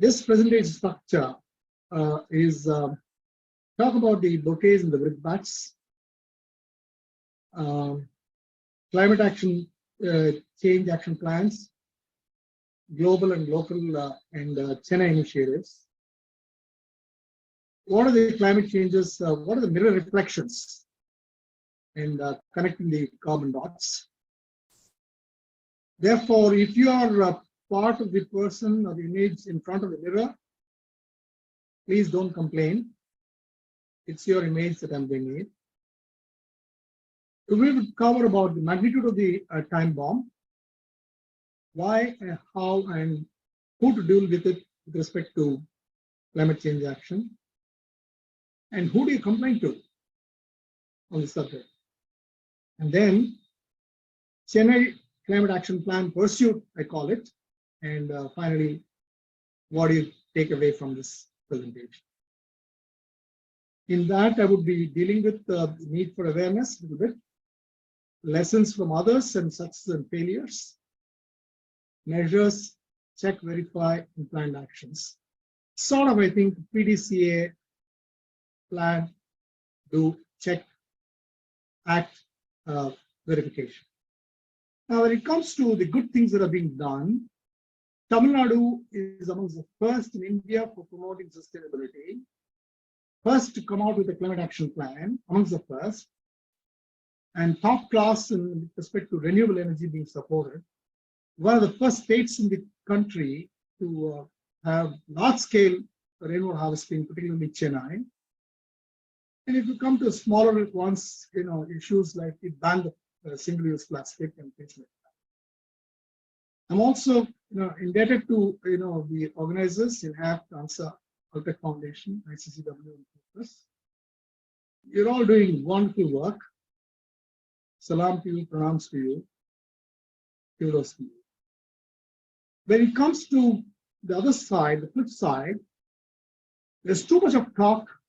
This presentation structure is talk about the bouquets and the brickbats, climate action, change action plans, global and local and Chennai initiatives. What are the climate changes? What are the mirror reflections? And connecting the carbon dots. Therefore, if you are part of the person or the image in front of the mirror, please don't complain. It's your image that I'm bringing it. We will cover about the magnitude of the time bomb, why, how, and who to deal with it with respect to climate change action, and who do you complain to on the subject. And then Chennai Climate Action Plan Pursuit, I call it. And finally, what do you take away from this presentation? In that, I would be dealing with the need for awareness a little bit, lessons from others and successes and failures, measures, check, verify, and planned actions. Sort of, I think, PDCA, plan, do, check, act, verification. Now, when it comes to the good things that are being done, Tamil Nadu is amongst the first in India for promoting sustainability, first to come out with a climate action plan, amongst the first, and top class in respect to renewable energy being supported. One of the first states in the country to have large-scale rainwater harvesting, particularly Chennai. And if you come to smaller ones, issues like it banned the single-use plastic and things like that. I'm also, indebted to the organizers INHAF, ANSA, Altec Foundation, ICCW, and Focus. You're all doing wonderful work. Salam to you, pranams to you, kudos to you. When it comes to the other side, the flip side, there's too much of talk.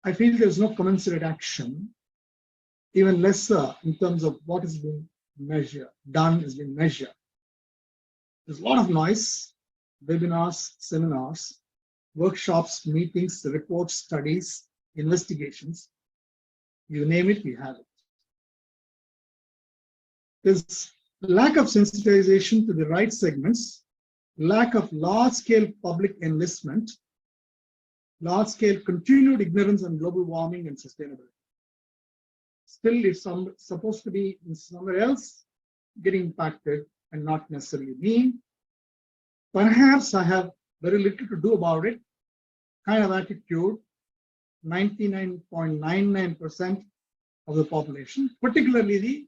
I feel there's no commensurate action, even lesser in terms of what is being measured, done is being measured. There's a lot of noise, webinars, seminars, workshops, meetings, reports, studies, investigations. You name it, we have it. There's lack of sensitization to the right segments, lack of large-scale public enlistment, large-scale continued ignorance on global warming and sustainability. Still, it's supposed to be somewhere else getting impacted and not necessarily me. Perhaps I have very little to do about it, kind of attitude. 99.99% of the population, particularly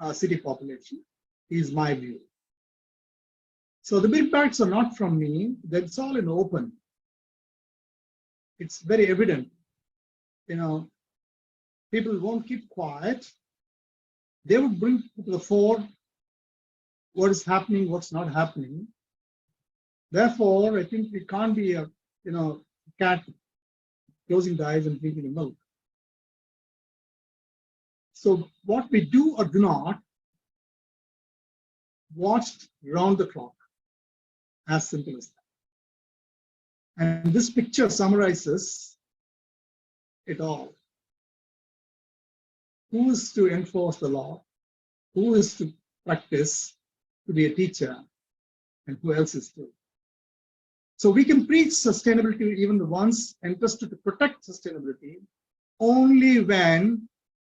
the city population, is my view. So the big facts are not from me, that's all in open. It's very evident, people won't keep quiet. They would bring to the fore what is happening, what's not happening. Therefore, I think we can't be a cat closing the eyes and drinking the milk. So what we do or do not, watched round the clock, as simple as that. And this picture summarizes it all. Who is to enforce the law? Who is to practice to be a teacher? And who else is to? So we can preach sustainability, even the ones entrusted to protect sustainability, only when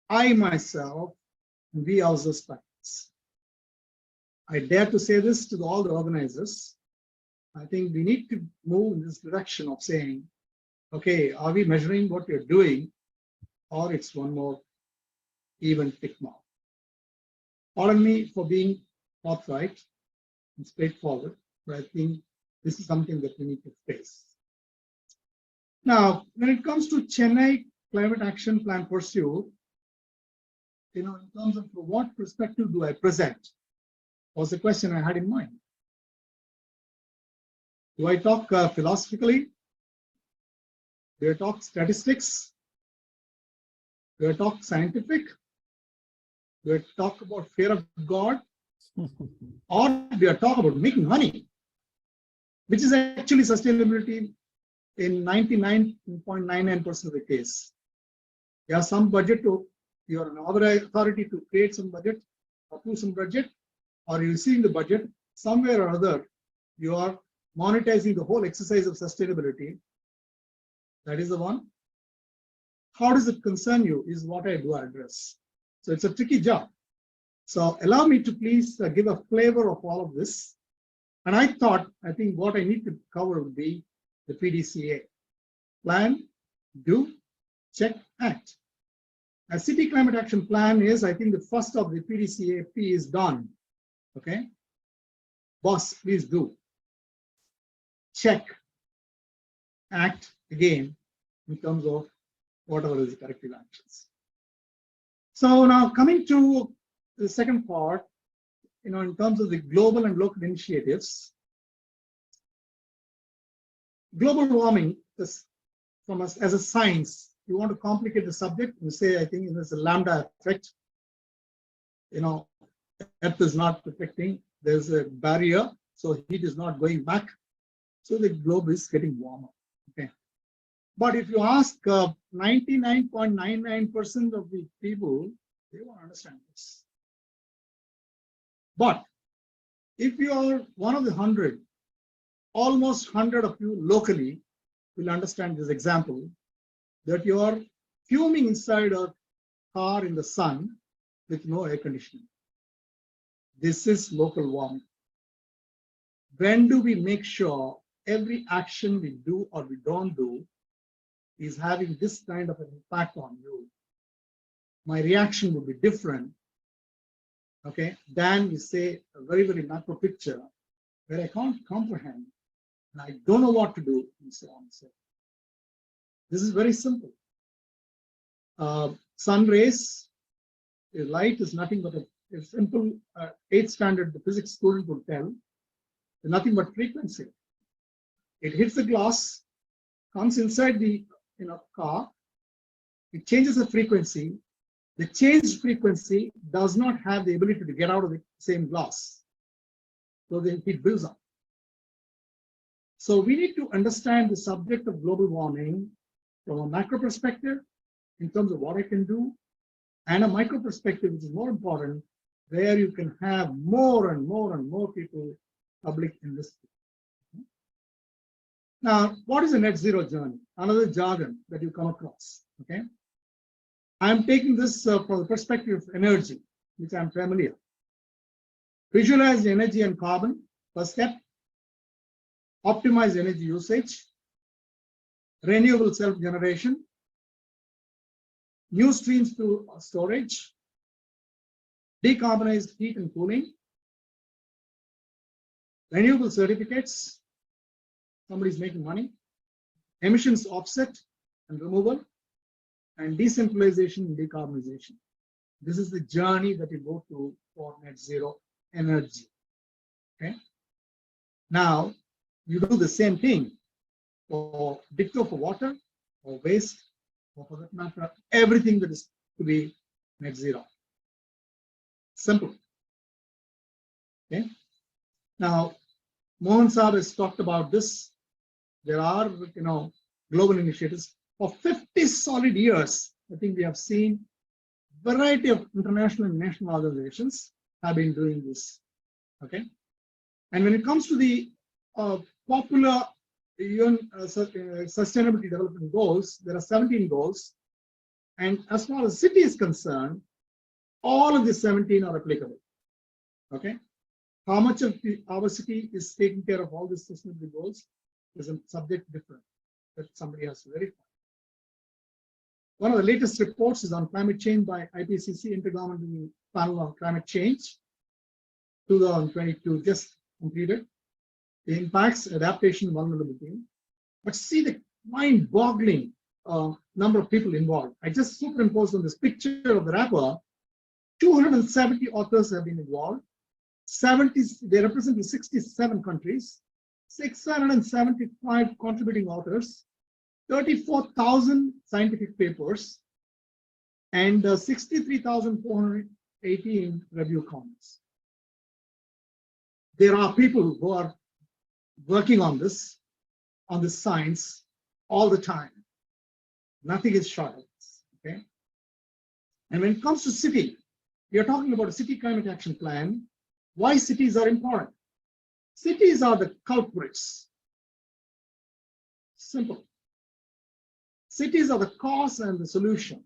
I myself and we ourselves practice. I dare to say this to all the organizers. I think we need to move in this direction of saying, okay, are we measuring what we're doing, or it's one more even tick mark? Pardon me for being forthright and straightforward, but I think this is something that we need to face. Now, when it comes to Chennai Climate Action Plan Pursuit, in terms of what perspective do I present, was the question I had in mind. Do I talk philosophically? Do I talk statistics? Do I talk scientific? Do I talk about fear of God? Or do I talk about making money? which is actually sustainability in 99.99% of the case. You have some budget you are an authority to create some budget, approve some budget, or you receive the budget, somewhere or other, you are monetizing the whole exercise of sustainability. That is the one. How does it concern you is what I do address. So it's a tricky job. So allow me to please give a flavor of all of this. And I think what I need to cover would be the PDCA. Plan, do, check, act. A city climate action plan is, I think, the first of the PDCA P is done. Okay. Boss, please do. Check, act again in terms of whatever is the corrective actions. So now coming to the second part, in terms of the global and local initiatives, global warming is from us as a science. You want to complicate the subject, you say, I think there's a lambda effect. Earth is not reflecting, there's a barrier, so heat is not going back. So the globe is getting warmer. Okay. But if you ask 99.99% of the people, they won't understand this. But if you are one of the 100, almost 100 of you locally will understand this example, that you are fuming inside a car in the sun with no air conditioning. This is local warming. When do we make sure every action we do or we don't do is having this kind of an impact on you? My reaction would be different, okay, than you say a very, very macro picture where I can't comprehend and I don't know what to do, and so on and so forth. This is very simple. Sun rays, light is nothing but a simple 8th standard the physics student would tell, nothing but frequency. It hits the glass, comes inside the car, it changes the frequency. The changed frequency does not have the ability to get out of the same glass. So the heat builds up. So we need to understand the subject of global warming from a macro perspective in terms of what I can do, and a micro perspective, which is more important, where you can have more and more and more people public in this. Now, what is a net zero journey? Another jargon that you come across. Okay, I'm taking this from the perspective of energy, which I'm familiar. Visualize the energy and carbon, first step. Optimize energy usage. Renewable self-generation. New streams to storage. Decarbonized heat and cooling. Renewable certificates. Somebody's making money. Emissions offset and removal. And decentralization and decarbonization. This is the journey that you go through for net zero energy. Okay. Now, you do the same thing for ditto for water, or waste, or for that matter, everything that is to be net zero. Simple. Okay. Now, Mohan Saab has talked about this. There are, global initiatives. For 50 solid years, I think we have seen a variety of international and national organizations have been doing this. Okay. And when it comes to the popular UN Sustainability Development Goals, there are 17 goals. And as far as city is concerned, all of the 17 are applicable. Okay. How much of our city is taking care of all these sustainability goals is a subject different that somebody has to verify. One of the latest reports is on climate change by IPCC, Intergovernmental Panel on Climate Change, 2022, just completed. The impacts, adaptation, vulnerability. But see the mind-boggling number of people involved. I just superimposed on this picture of the wrapper. 270 authors have been involved. They represent 67 countries. 675 contributing authors. 34,000 scientific papers. And 63,418 review comments. There are people who are working on this science all the time. Nothing is short of this. Okay. And when it comes to city, we are talking about a city climate action plan. Why cities are important? Cities are the culprits. Simple. Cities are the cause and the solution.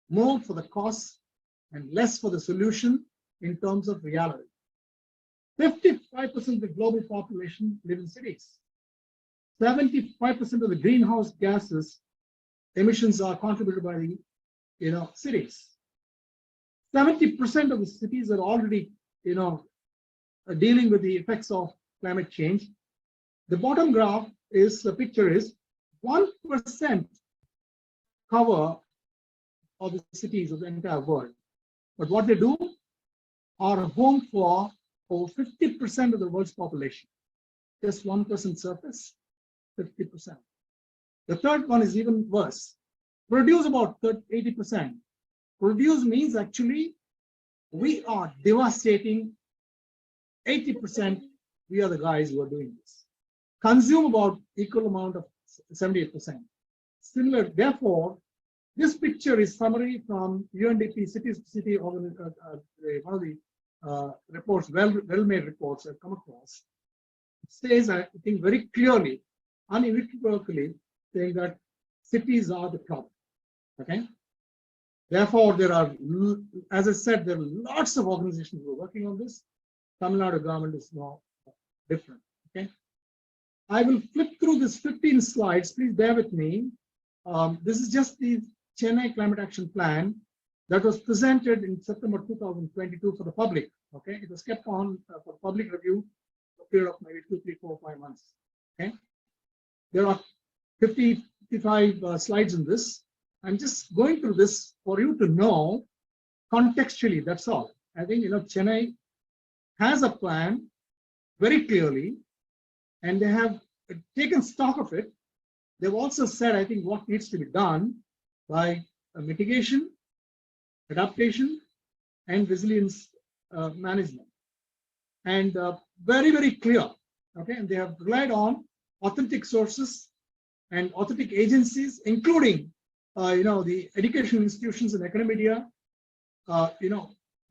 More for the cause and less for the solution in terms of reality. 55% of the global population live in cities. 75% of the greenhouse gases emissions are contributed by the cities. 70% of the cities are already dealing with the effects of climate change. The bottom graph is the picture is 1% cover of the cities of the entire world. But what they do are home for over 50% of the world's population. Just 1% surface, 50%. The third one is even worse. Produce about 80%. Produce means actually we are devastating 80%. We are the guys who are doing this. Consume about equal amount of 78%. Similar, therefore, this picture is summary from UNDP City to City, one of the reports, well-made reports I've come across. It says, I think very clearly, unequivocally, saying that cities are the problem. Okay. Therefore, there are, as I said, there are lots of organizations who are working on this. Tamil Nadu government is now different. Okay. I will flip through this 15 slides. Please bear with me. This is just the Chennai Climate Action Plan that was presented in September 2022 for the public. Okay, it was kept on for public review for a period of maybe 2, 3, 4, 5 months. Okay, there are 55 slides in this. I'm just going through this for you to know contextually. That's all. I think Chennai has a plan very clearly, and they have taken stock of it. They've also said, I think, what needs to be done by mitigation, adaptation, and resilience management. And very, very clear. Okay, and they have relied on authentic sources and authentic agencies, including the educational institutions and academia.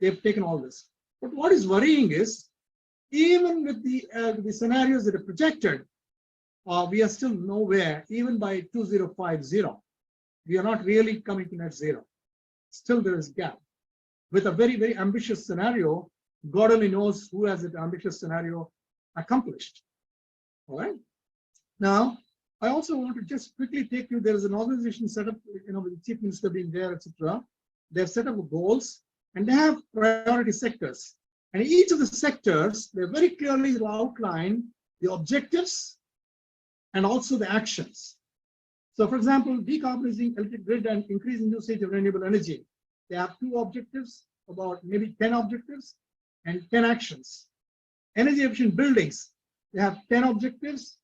They've taken all this. But what is worrying is, even with the scenarios that are projected, we are still nowhere. Even by 2050, we are not really coming to net zero. Still, there is gap. With a very, very ambitious scenario, God only knows who has that ambitious scenario accomplished. All right. Now, I also want to just quickly take you. There is an organization set up, with the chief minister being there, etc. They have set up goals, and they have priority sectors. And each of the sectors, they very clearly outline the objectives and also the actions. So, for example, decarbonizing electric grid and increasing usage of renewable energy. They have 2 objectives, about maybe 10 objectives, and 10 actions. Energy efficient buildings, they have 10 objectives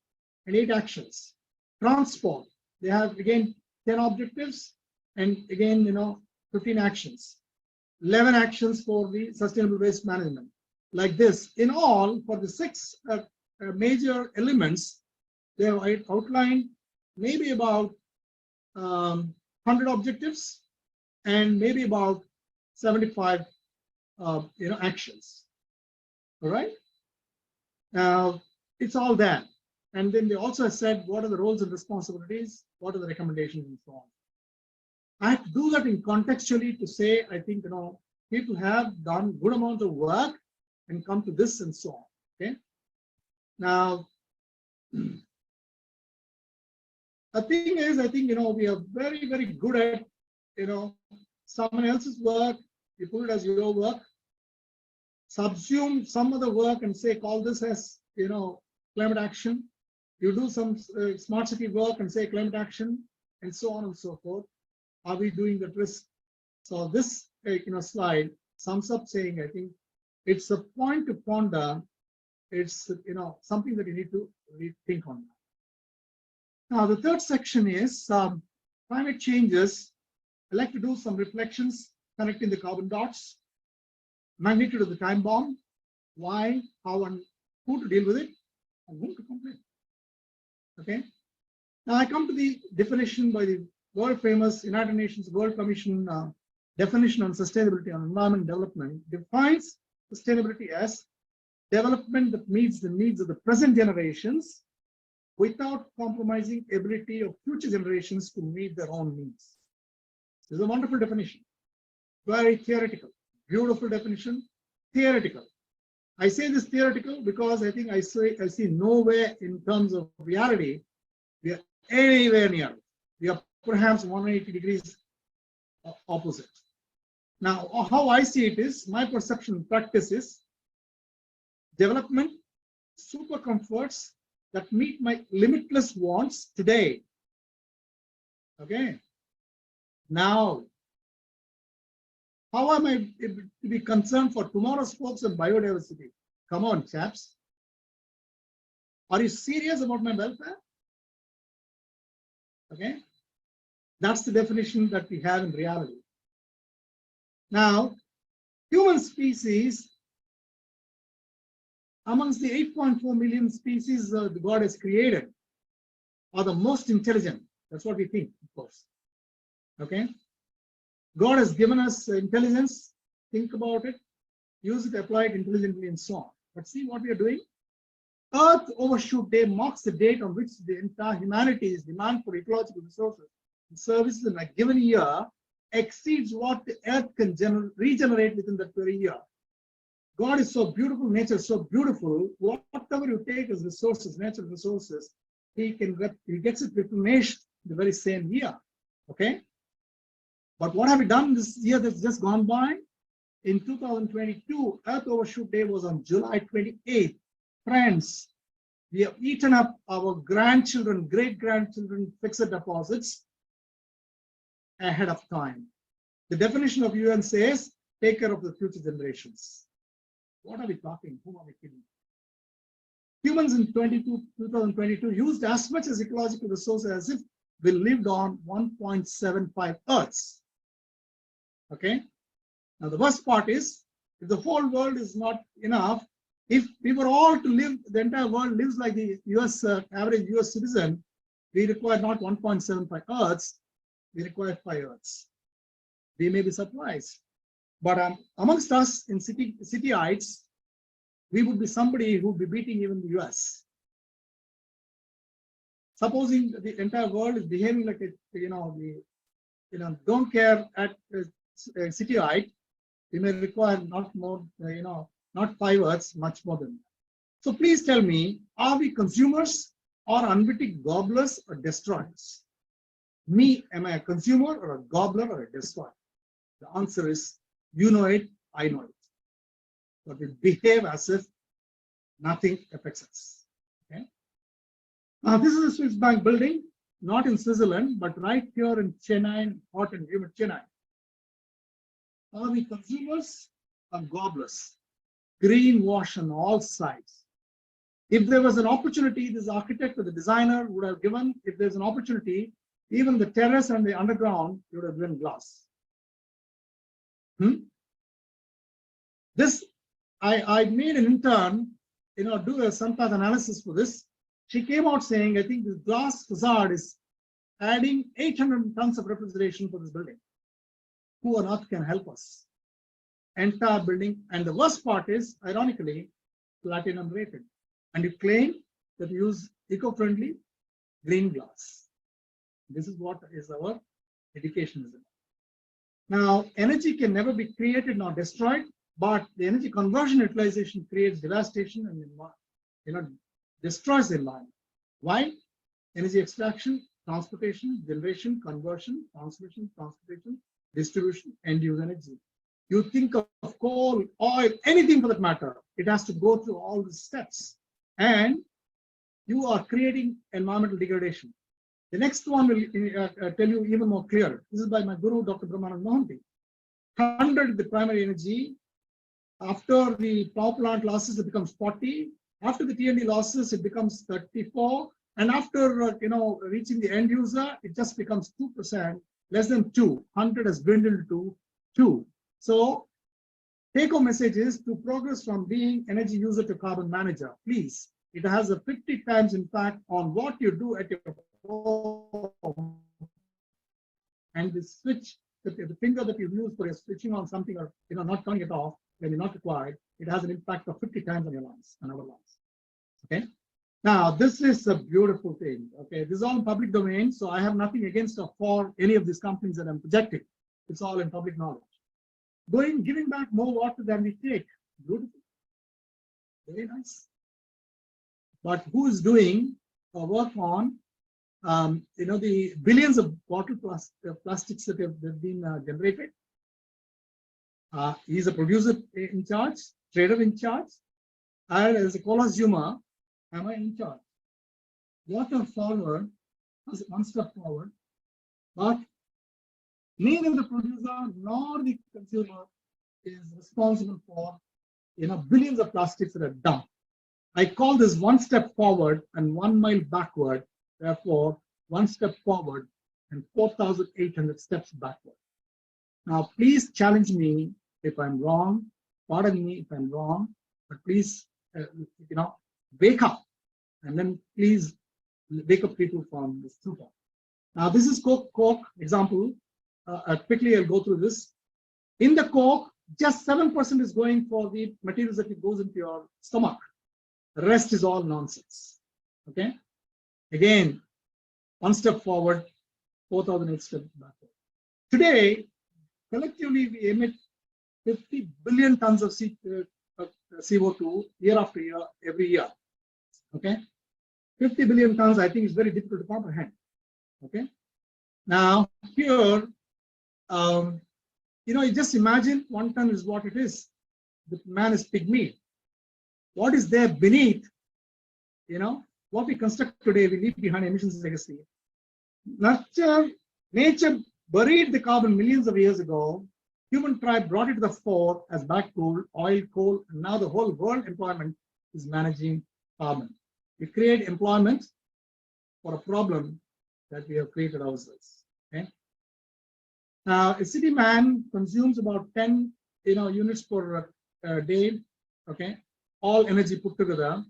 and 8 actions. Transport, they have again 10 objectives and again 15 actions. 11 actions for the sustainable waste management. Like this, in all, for the 6 major elements, they have outlined maybe about 100 objectives and maybe about 75 actions. All right. Now it's all there. And then they also said what are the roles and responsibilities, what are the recommendations, and so on. I have to do that in contextually to say, I think people have done good amount of work and come to this and so on. Okay. Now, the thing is, I think we are very, very good at someone else's work. You put it as your work. Subsume some of the work and say call this as climate action. You do some smart city work and say climate action, and so on and so forth. Are we doing that risk? So this slide sums up saying, I think it's a point to ponder. It's something that you need to rethink on. Now the third section is climate changes. I'd like to do some reflections connecting the carbon dots, magnitude of the time bomb, why, how, and who to deal with it, I'm going to complain. Okay. Now I come to the definition by the world famous United Nations World Commission definition on sustainability and environment development defines sustainability as development that meets the needs of the present generations without compromising ability of future generations to meet their own needs. This is a wonderful definition, very theoretical, beautiful definition, theoretical. I say this theoretical because I think I see nowhere in terms of reality we are anywhere near it. We are perhaps 180 degrees opposite. Now, how I see it is, my perception practice is development, super comforts that meet my limitless wants today. Okay. Now, how am I to be concerned for tomorrow's folks and biodiversity? Come on, chaps. Are you serious about my welfare? Okay. That's the definition that we have in reality. Now, human species, amongst the 8.4 million species God has created, are the most intelligent. That's what we think, of course. Okay. God has given us intelligence. Think about it. Use it, apply it intelligently, and so on. But see what we are doing? Earth Overshoot Day marks the date on which the entire humanity's demand for ecological resources and services in a given year exceeds what the Earth can regenerate within that very year. God is so beautiful, nature is so beautiful. Whatever you take as resources, natural resources, he gets it replenished the very same year. Okay? But what have we done this year that's just gone by? In 2022, Earth Overshoot Day was on July 28th. Friends, we have eaten up our grandchildren, great-grandchildren fixed deposits ahead of time. The definition of UN says, take care of the future generations. What are we talking? Whom are we kidding? Humans in 2022 used as much as ecological resources as if we lived on 1.75 Earths. Okay. Now the worst part is, if the whole world is not enough, if we were all to live, the entire world lives like the US average US citizen, we require not 1.75 Earths, we require 5 Earths. We may be surprised, but amongst us in cityites, we would be somebody who would be beating even the US. Supposing the entire world is behaving like a, don't care at cityite, we may require not more, not 5 Earths, much more than that. So please tell me, are we consumers or unwitting gobblers or destroyers? Me, am I a consumer or a gobbler or a destroyer? The answer is, you know it, I know it. But we behave as if nothing affects us. Okay. Now, this is a Swiss bank building, not in Switzerland, but right here in Chennai, hot and humid Chennai. Are we consumers or gobblers? Greenwash on all sides. If there was an opportunity, this architect or the designer would have given, if there's an opportunity, even the terrace and the underground, you would have given glass. This, I made an intern, do a some path analysis for this. She came out saying, I think this glass facade is adding 800 tons of refrigeration for this building. Who on earth can help us? Entire building, and the worst part is, ironically, platinum rated. And you claim that you use eco-friendly green glass. This is what is our education. Now, energy can never be created nor destroyed, but the energy conversion utilization creates devastation and destroys the environment. Why? Energy extraction, transportation, generation, conversion, transmission, transportation, distribution, end use energy. You think of coal, oil, anything for that matter, it has to go through all these steps. And you are creating environmental degradation. The next one will tell you even more clear. This is by my guru, Dr. Mohan. 100 the primary energy. After the power plant losses, it becomes 40. After the T&D losses, it becomes 34. And after reaching the end user, it just becomes 2%, less than 2. 100 has dwindled to 2. So take-home message is to progress from being energy user to carbon manager. Please it has a 50 times impact on what you do at your home. And the switch, the finger that you use for switching on something or not turning it off when you're not required, it has an impact of 50 times on your lungs, on our lungs. Okay. Now, this is a beautiful thing. Okay, this is all in public domain, so I have nothing against or for any of these companies that I'm projecting. It's all in public knowledge. Giving back more water than we take. Beautiful. Very nice. But who is doing work on the billions of bottle plastics that have been generated? He's a producer in charge, trader in charge, and as a consumer, am I in charge? Water forward, one step forward, but neither the producer nor the consumer is responsible for billions of plastics that are dumped. I call this one step forward and 1 mile backward. Therefore, one step forward and 4,800 steps backward. Now, please challenge me if I'm wrong. Pardon me if I'm wrong, but please, wake up, and then please wake up people from this stupor. Now, this is Coke example. Quickly, I'll go through this. In the Coke, just 7% is going for the materials that it goes into your stomach. The rest is all nonsense. Okay. Again, one step forward, 4,008 steps backward. Today, collectively, we emit 50 billion tons of CO2 year after year, every year. Okay. 50 billion tons, I think, is very difficult to comprehend. Okay. Now, here, you just imagine 1 ton is what it is. The man is pygmy. What is there beneath? What we construct today, we leave behind emissions legacy. Nature buried the carbon millions of years ago. Human tribe brought it to the fore as backcoal, oil, coal, and now the whole world employment is managing carbon. We create employment for a problem that we have created ourselves. Okay. Now, a city man consumes about 10 units per day. Okay, all energy put together,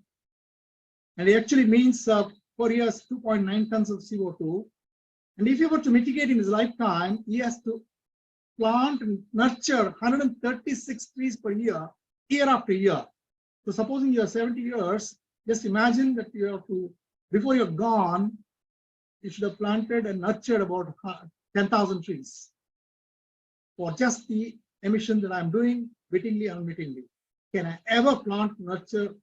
and it actually means per year 2.9 tons of CO2. And if he were to mitigate in his lifetime, he has to plant and nurture 136 trees per year, year after year. So supposing you are 70 years, just imagine that you have to, before you're gone, you should have planted and nurtured about 10,000 trees for just the emission that I'm doing, wittingly, unwittingly. Can I ever plant, nurture,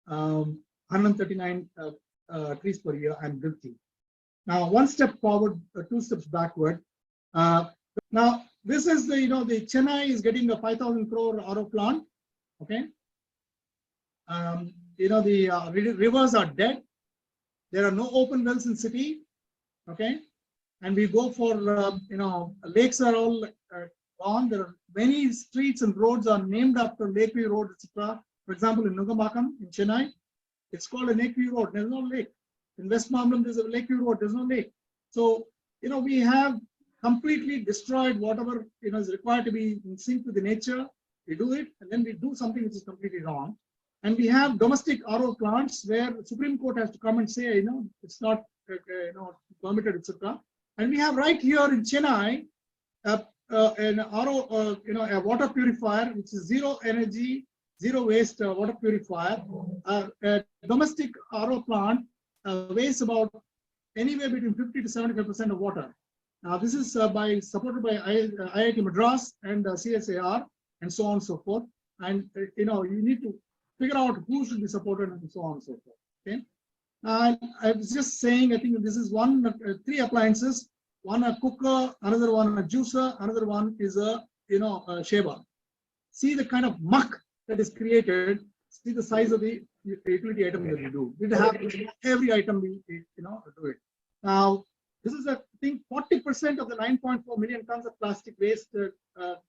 139 trees per year? I'm guilty. Now, 1 step forward, 2 steps backward. Now, this is the Chennai is getting a 5,000 crore RO plant. Okay. The rivers are dead. There are no open wells in city. Okay. And we go for, lakes are all gone. There are many streets and roads are named after Lakeview Road, etc. For example, in Nugambakam, in Chennai, it's called a Lakeview Road. There's no lake. In West Mamlam, there's a Lakeview Road. There's no lake. So, we have completely destroyed whatever is required to be in sync with the nature. We do it, and then we do something which is completely wrong. And we have domestic RO plants where the Supreme Court has to come and say, it's not permitted, etc. And we have right here in Chennai an RO, a water purifier which is zero energy, zero waste water purifier. A domestic RO plant wastes about anywhere between 50 to 75% of water. Now, this is supported by IIT Madras and CSIR and so on and so forth. And you need to figure out who should be supported and so on and so forth. Okay. I was just saying, I think this is 3 appliances. One a cooker, another one a juicer, another one is a shaver. See the kind of muck that is created. See the size of the utility item that we do. We have every item we do it. Now, this is, I think, 40% of the 9.4 million tons of plastic waste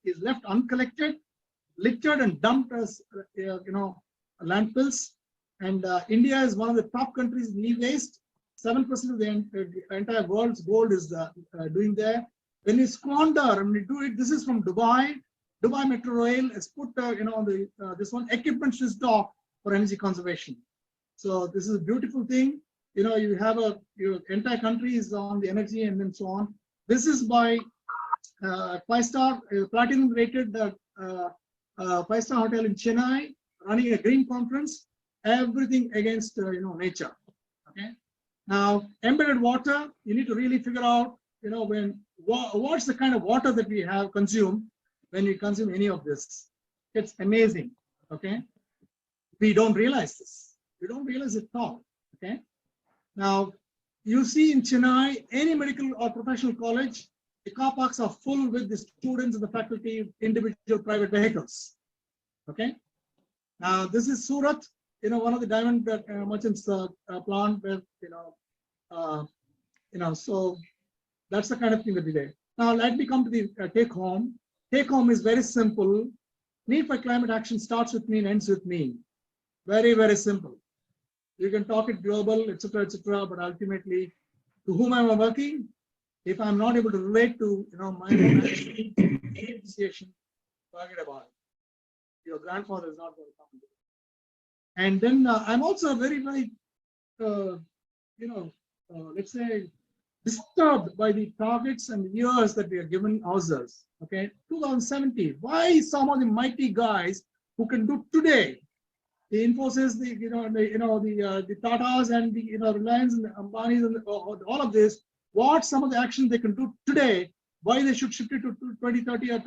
is left uncollected, littered and dumped as landfills. And India is one of the top countries in e-waste. 7% of the entire world's gold is doing there. When you squander and you do it, this is from Dubai. Dubai Metro Rail has put this one equipment is dock for energy conservation. So this is a beautiful thing. You know, you have your entire country is on the energy and then so on. This is by 5-star platinum rated 5-star hotel in Chennai, running a green conference, everything against nature. Okay. Now, embedded water, you need to really figure out, what's the kind of water that we have consumed when we consume any of this. It's amazing. Okay. We don't realize this. We don't realize it at all. Okay. Now, you see in Chennai, any medical or professional college, the car parks are full with the students and the faculty, individual private vehicles. Okay. Now, this is Surat, one of the diamond merchants plant where, so that's the kind of thing that we did. Now, let me come to the take home. Take home is very simple. Need for climate action starts with me and ends with me. Very, very simple. You can talk it global, etc., but ultimately, to whom am I working? If I'm not able to relate to, my own association, forget about it. Your grandfather is not going to come. And then I'm also very, very, let's say, disturbed by the targets and years that we are given ourselves. Okay, 2070. Why some of the mighty guys who can do today, the Infosys, the Tatas and the Reliance and the Ambanis and all of this, what some of the actions they can do today, why they should shift it to 2030 or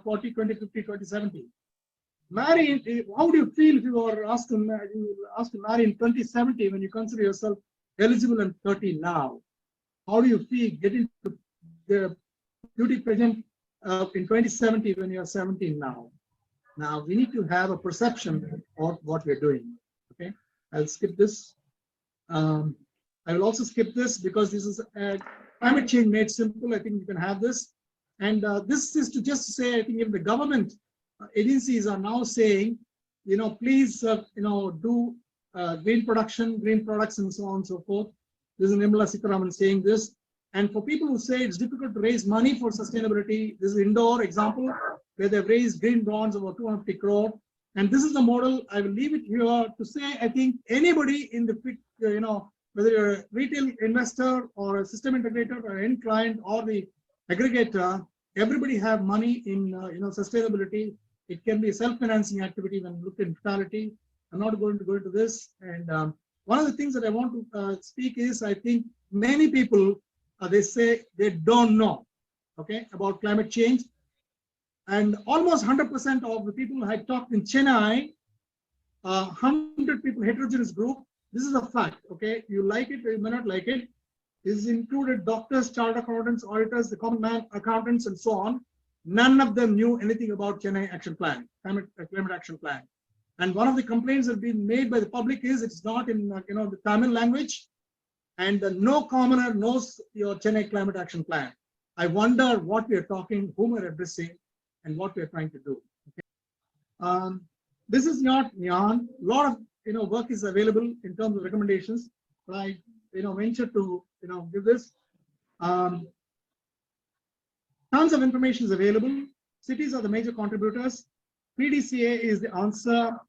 40, 2050, 2070. Marry, how do you feel if you were asked to marry in 2070 when you consider yourself eligible and 30 now? How do you feel getting to the beauty pageant in 2070 when you are 17 now? Now we need to have a perception of what we're doing. Okay, I'll skip this. I will also skip this because this is climate change made simple. I think you can have this. And this is to just say, I think if the government agencies are now saying, please, do green production, green products, and so on and so forth. This is Nirmala Sitharaman saying this. And for people who say it's difficult to raise money for sustainability, this is Indore example where they've raised green bonds over 250 crore. And this is the model. I will leave it here to say, I think anybody in the, whether you're a retail investor or a system integrator or end client or the aggregator, everybody have money in sustainability. It can be a self-financing activity when looked in totality. I'm not going to go into this. And one of the things that I want to speak is, I think many people, they say they don't know, okay, about climate change. And almost 100% of the people I talked in Chennai, 100 people, heterogeneous group, this is a fact, okay? You like it or you may not like it. This included doctors, chartered accountants, auditors, the common man, accountants, and so on. None of them knew anything about Chennai Action Plan, climate action plan. And one of the complaints that have been made by the public is it's not in the Tamil language, and no commoner knows your Chennai climate action plan. I wonder what we are talking, whom we're addressing, and what we're trying to do. Okay. This is not Nyan. A lot of work is available in terms of recommendations, but I venture to give this. Tons of information is available. Cities are the major contributors. PDCA is the answer.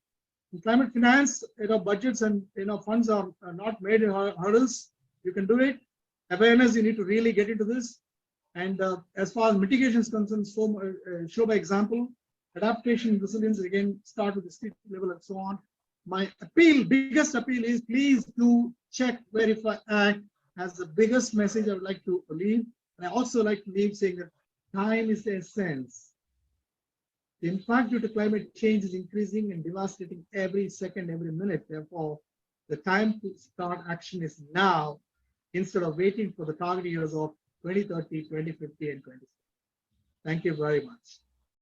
In climate finance, budgets and funds are not made hurdles. You can do it. Awareness, you need to really get into this. And as far as mitigation is concerned, show by example. Adaptation, resilience, again, start with the state level and so on. My appeal, biggest appeal is please do check, verify, act as the biggest message I would like to leave. And I also like to leave saying that time is the essence. The impact due to climate change is increasing and devastating every second, every minute. Therefore, the time to start action is now instead of waiting for the target years of 2030, 2050, and 2060. Thank you very much.